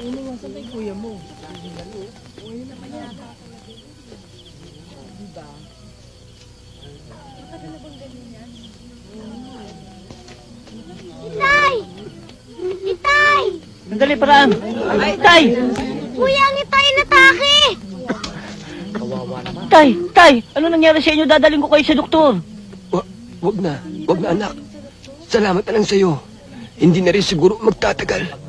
Saan tayo kuya mo? Uy, naman yata. Diba? Matagal na bang ganyan yan? Itay! Itay! Sandali, paraan. Tay! Kuya, ang itay natake! Tay! Ano nangyari sa inyo? Dadaling ko kayo sa doktor. Wag na anak. Salamat na lang sa'yo. Hindi na rin siguro magtatagal.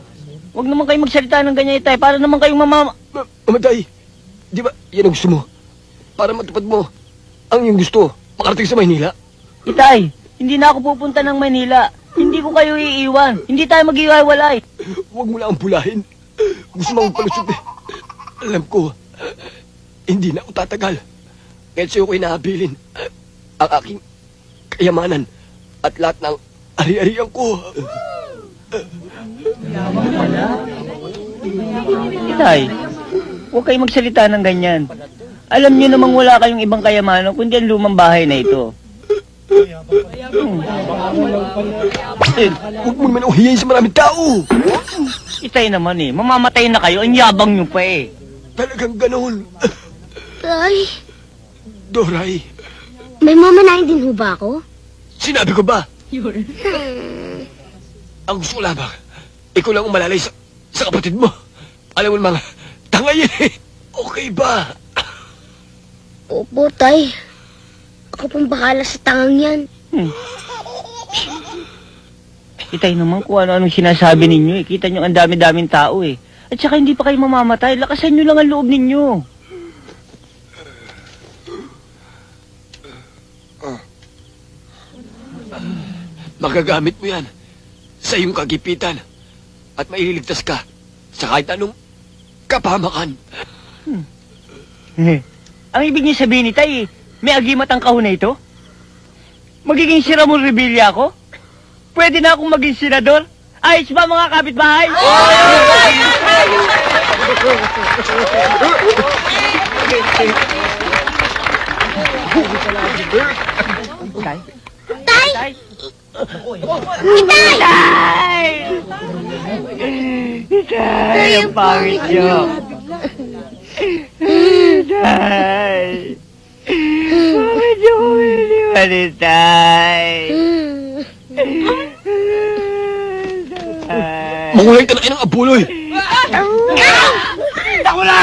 Huwag naman kayo magsalita ng ganyan, Tay. Para naman kayong Mamatay. Di ba yan ang gusto mo? Para matupad mo ang iyong gusto. Makarating sa Maynila. Itay, hindi na ako pupunta ng Manila. Hindi ko kayo iiwan. Hindi tayo mag-iwalay. Huwag mo lang pulahin. Gusto mo magpalusot eh. Alam ko, hindi na ako tatagal. Kahit sa'yo ko inahabilin ang aking kayamanan at lahat ng ari-arian ko. Itay, huwag kayo magsalita ng ganyan. Alam niyo namang wala kayong ibang kayamanan kundi ang lumang bahay na ito. Huwag mo naman uhiyain sa maraming tao. Itay naman eh, mamamatay na kayo, ang yabang niyo pa eh. Talagang ganon. Tay, Doray, may mamanahin din ho ba ako? sinabi ko ba? Ang gusto ko lamang, ikaw lang umalalay sa kapatid mo. Alam mo mga tangayin eh. Okay ba? Opo, Tay. Ako pong bahala sa tangang yan. Itay naman kung ano-anong sinasabi ninyo eh. Kita nyo ang dami-daming tao eh. At saka hindi pa kayo mamamatay. Lakasan nyo lang ang loob ninyo. Magagamit mo yan sa iyong kagipitan at maililigtas ka sa kahit anong kapamakan. Ang ibig niyo sabihin ni Tay, may agimat ang kahon na ito? Magiging Siramon Revilla ako? Pwede na akong maging senador? Ayos ba mga kapitbahay? Tay? Tay! Itay! Itay, ang pangit niyo. Itay! Bakit niyo ko iniwan, Itay? Mahulay ka na kayo ng abuloy! Ako na!